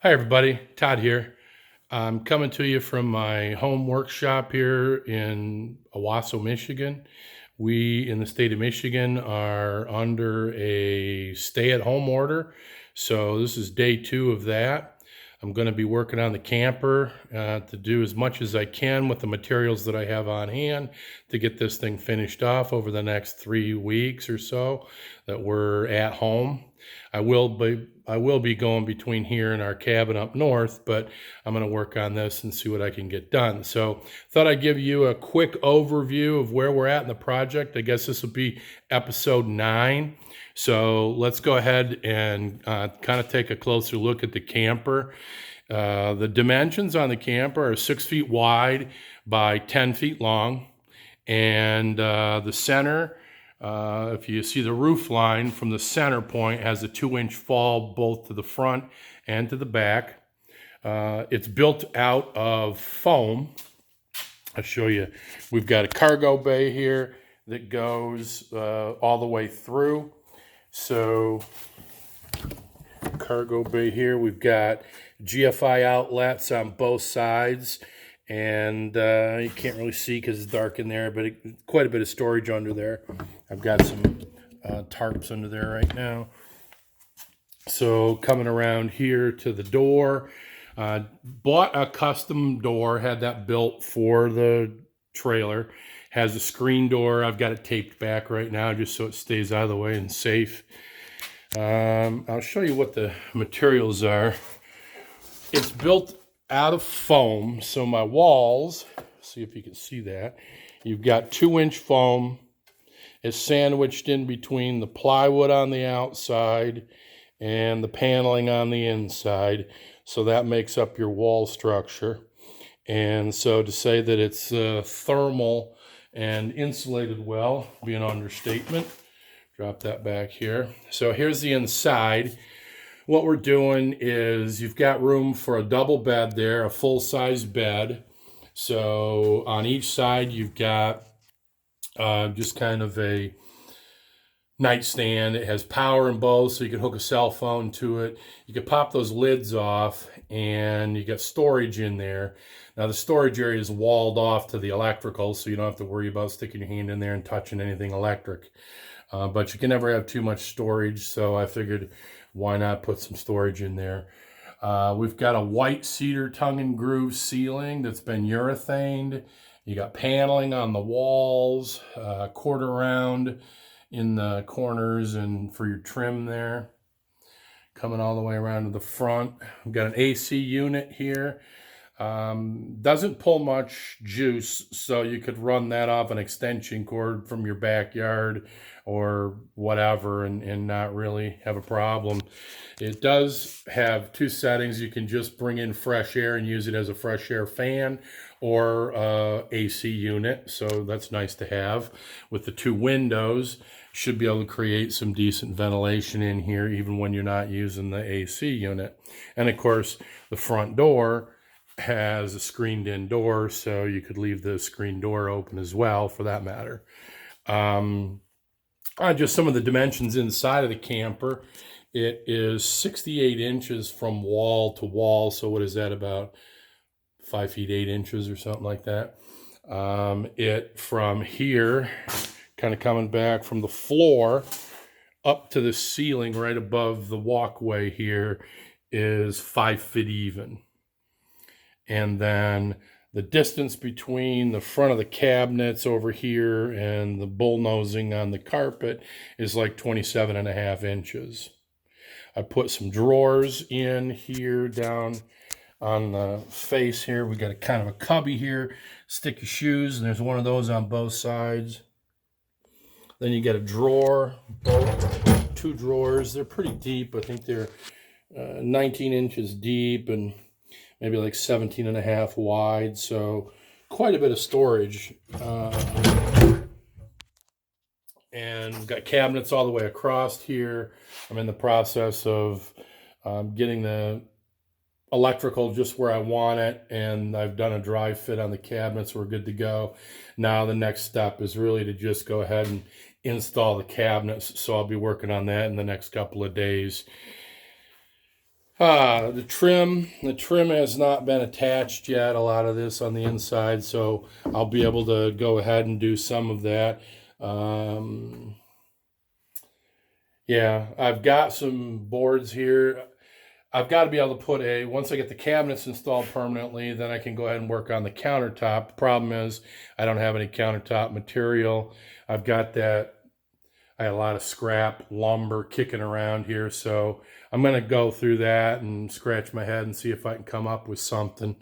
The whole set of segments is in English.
Hi everybody, Todd here. I'm coming to you from my home workshop here in Owasso, Michigan. We in the state of Michigan are under a stay-at-home order, so this is day 2 of that. I'm going to be working on the camper to do as much as I can with the materials that I have on hand to get this thing finished off over the next 3 weeks or so that we're at home. I will be going between here and our cabin up north, but I'm going to work on this and see what I can get done. So thought I'd give you a quick overview of where we're at in the project. I guess this will be episode 9. So let's go ahead and kind of take a closer look at the camper. The dimensions on the camper are 6 feet wide by 10 feet long. And the center, if you see the roof line from the center point, has a 2-inch fall both to the front and to the back. It's built out of foam. I'll show you. We've got a cargo bay here that goes all the way through. So cargo bay here, we've got GFI outlets on both sides, and you can't really see because it's dark in there, but quite a bit of storage under there. I've got some tarps under there right now. So coming around here to the door, bought a custom door, had that built for the trailer. Has a screen door. I've got it taped back right now just so it stays out of the way and safe. I'll show you what the materials are. It's built out of foam, so my walls, see if you can see that, you've got 2-inch foam. It's sandwiched in between the plywood on the outside and the paneling on the inside, so that makes up your wall structure. And so to say that it's thermal and insulated well be an understatement. Drop that back here. So here's the inside. What we're doing is you've got room for a double bed there, a full-size bed. So on each side you've got just kind of a nightstand. It has power in both, so you can hook a cell phone to it. You can pop those lids off, and you got storage in there. Now the storage area is walled off to the electrical, so you don't have to worry about sticking your hand in there and touching anything electric. But you can never have too much storage, so I figured why not put some storage in there. We've got a white cedar tongue and groove ceiling that's been urethaned. You got paneling on the walls, quarter round in the corners and for your trim there. Coming all the way around to the front. We've got an AC unit here. Doesn't pull much juice, so you could run that off an extension cord from your backyard or whatever and not really have a problem. It does have 2 settings. You can just bring in fresh air and use it as a fresh air fan or AC unit, so that's nice to have. With the 2 windows, should be able to create some decent ventilation in here even when you're not using the AC unit. And of course, the front door has a screened in door, so you could leave the screen door open as well for that matter. Just some of the dimensions inside of the camper. It is 68 inches from wall to wall, so what is that, about 5 feet 8 inches or something like that. It from here, kind of coming back from the floor up to the ceiling right above the walkway here, is 5 feet even. And then the distance between the front of the cabinets over here and the bullnosing on the carpet is like 27.5 inches. I put some drawers in here down on the face here. We got a kind of a cubby here, stick your shoes, and there's one of those on both sides. Then you get a drawer, 2 drawers. They're pretty deep. I think they're 19 inches deep and maybe like 17.5 wide, so quite a bit of storage. And we've got cabinets all the way across here. I'm in the process of getting the electrical just where I want it, and I've done a dry fit on the cabinets. We're good to go. Now the next step is really to just go ahead and install the cabinets, so I'll be working on that in the next couple of days. The trim has not been attached yet, a lot of this on the inside, so I'll be able to go ahead and do some of that. Yeah, I've got some boards here. I've got to be able to put once I get the cabinets installed permanently, then I can go ahead and work on the countertop. The problem is I don't have any countertop material. I've got that, I had a lot of scrap lumber kicking around here, so I'm going to go through that and scratch my head and see if I can come up with something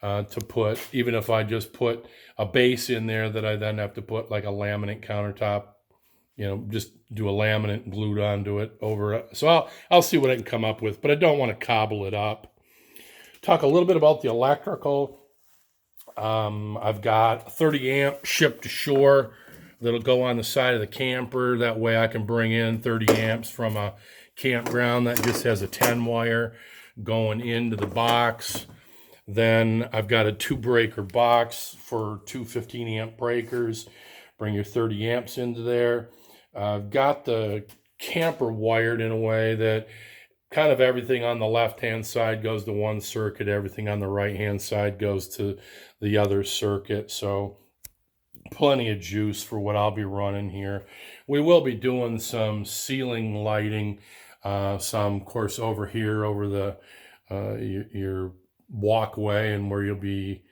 to put, even if I just put a base in there that I then have to put like a laminate countertop, just do a laminate glued onto it over it. So I'll see what I can come up with, but I don't want to cobble it up. Talk a little bit about the electrical. I've got a 30 amp shipped to shore that'll go on the side of the camper. That way I can bring in 30 amps from a campground that just has a 10 wire going into the box. Then I've got a 2-breaker box for two 15 amp breakers. Bring your 30 amps into there. I've got the camper wired in a way that kind of everything on the left-hand side goes to one circuit. Everything on the right-hand side goes to the other circuit. So plenty of juice for what I'll be running here. We will be doing some ceiling lighting, some, of course, over here, over the your walkway, and where you'll be,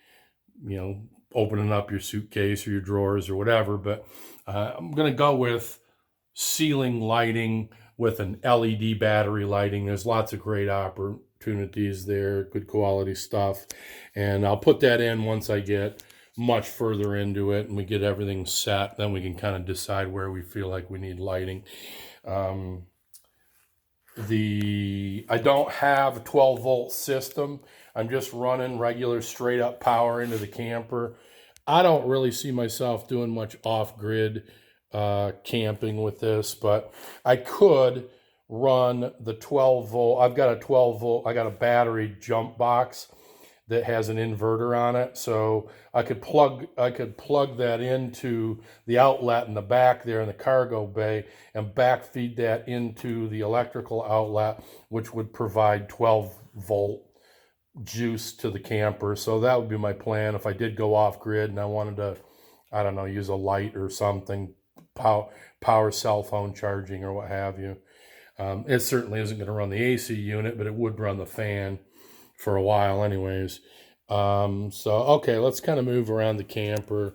opening up your suitcase or your drawers or whatever. But I'm going to go with ceiling lighting with an LED battery lighting. There's lots of great opportunities there, good quality stuff. And I'll put that in once I get much further into it and we get everything set. Then we can kind of decide where we feel like we need lighting. I don't have a 12-volt system. I'm just running regular straight up power into the camper. I don't really see myself doing much off-grid camping with this, but I could run the 12-volt. I've got a 12-volt. I got a battery jump box that has an inverter on it, so I could plug that into the outlet in the back there in the cargo bay and backfeed that into the electrical outlet, which would provide 12-volt juice to the camper. So that would be my plan if I did go off grid and I wanted to, I don't know, use a light or something, power cell phone charging or what have you. It certainly isn't going to run the AC unit, but it would run the fan for a while anyways. Okay, let's kind of move around the camper.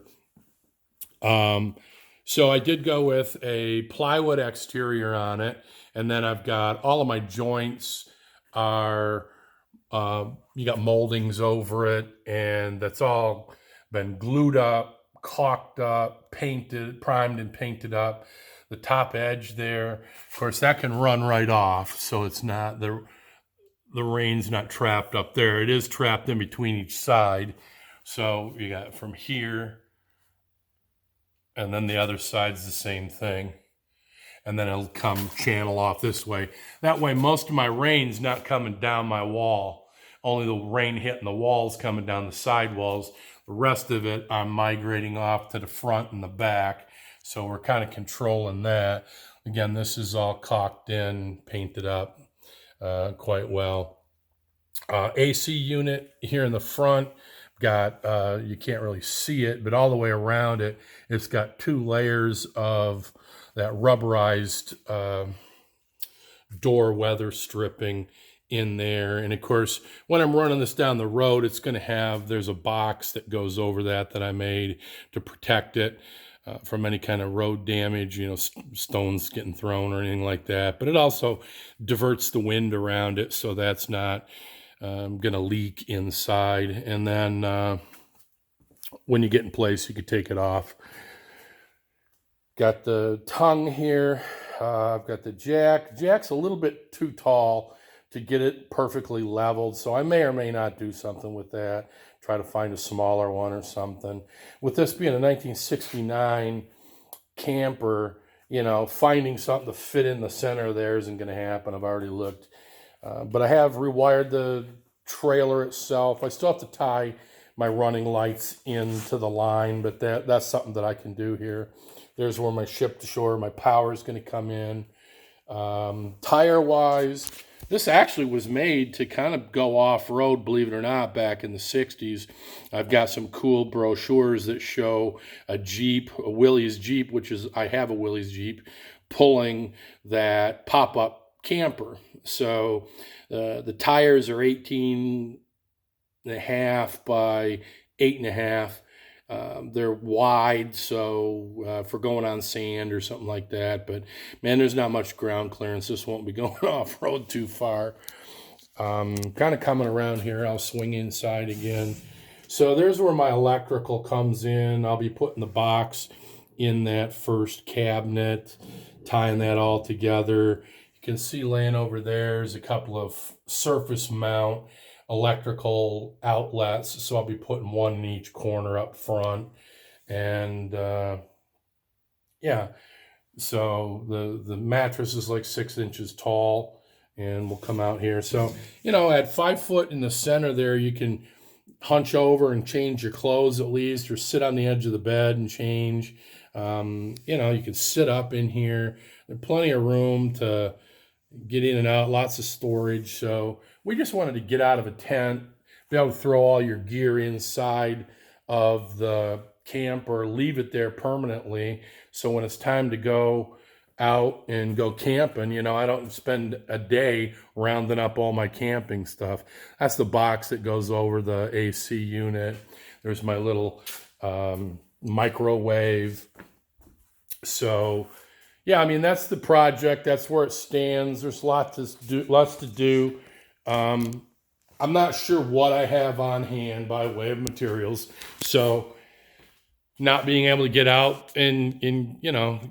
So I did go with a plywood exterior on it, and then I've got all of my joints are, you got moldings over it, and that's all been glued up, caulked up, painted, primed and painted up. The top edge there, of course, that can run right off, so it's not, the rain's not trapped up there. It is trapped in between each side. So you got from here, and then the other side's the same thing. And then it'll come channel off this way. That way, most of my rain's not coming down my wall. Only the rain hitting the walls coming down the side walls. The rest of it, I'm migrating off to the front and the back. So we're kind of controlling that. Again, this is all caulked in, painted up quite well. AC unit here in the front, got, you can't really see it, but all the way around it, it's got 2 layers of that rubberized door weather stripping in there. And of course, when I'm running this down the road, it's going to have, there's a box that goes over that I made to protect it from any kind of road damage, stones getting thrown or anything like that. But it also diverts the wind around it, so that's not going to leak inside. And then when you get in place, you could take it off. Got the tongue here. I've got the jack. Jack's a little bit too tall to get it perfectly leveled, so I may or may not do something with that. Try to find a smaller one or something. With this being a 1969 camper, finding something to fit in the center there isn't going to happen. I've already looked. But I have rewired the trailer itself. I still have to tie my running lights into the line, but that's something that I can do here. There's where my ship to shore, my power is going to come in. Tire-wise, This actually was made to kind of go off-road, believe it or not, back in the 60s. I've got some cool brochures that show a Jeep, a Willys Jeep, which is, I have a Willys Jeep, pulling that pop-up camper. So the tires are 18.5 by 8.5. They're wide, so for going on sand or something like that. But man, there's not much ground clearance. This won't be going off road too far. Kind of coming around here. I'll swing inside again. So there's where my electrical comes in. I'll be putting the box in that first cabinet, tying that all together. You can see laying over there is a couple of surface mount electrical outlets, so I'll be putting one in each corner up front. And yeah, so the mattress is like 6 inches tall, and we'll come out here. So at 5 foot in the center there, you can hunch over and change your clothes at least, or sit on the edge of the bed and change. You can sit up in here. There's plenty of room to get in and out, lots of storage. So we just wanted to get out of a tent, be able to throw all your gear inside of the camp or leave it there permanently. So when it's time to go out and go camping, I don't spend a day rounding up all my camping stuff. That's the box that goes over the AC unit. There's my little microwave. So yeah, I mean, that's the project. That's where it stands. There's lots to do. I'm not sure what I have on hand by way of materials. So not being able to get out and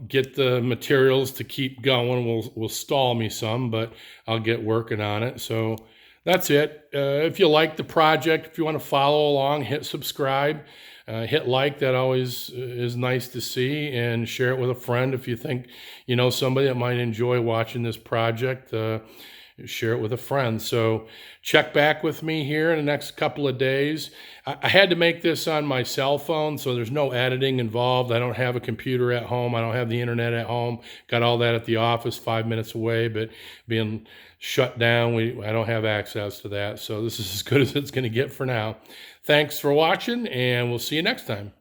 get the materials to keep going will stall me some, but I'll get working on it. So that's it. If you like the project, if you want to follow along, hit subscribe. Hit like. That always is nice to see, and share it with a friend if you think somebody that might enjoy watching this project. Share it with a friend. So check back with me here in the next couple of days. I had to make this on my cell phone, so there's no editing involved. I don't have a computer at home. I don't have the internet at home. Got all that at the office 5 minutes away, but being shut down, I don't have access to that. So this is as good as it's going to get for now. Thanks for watching, and we'll see you next time.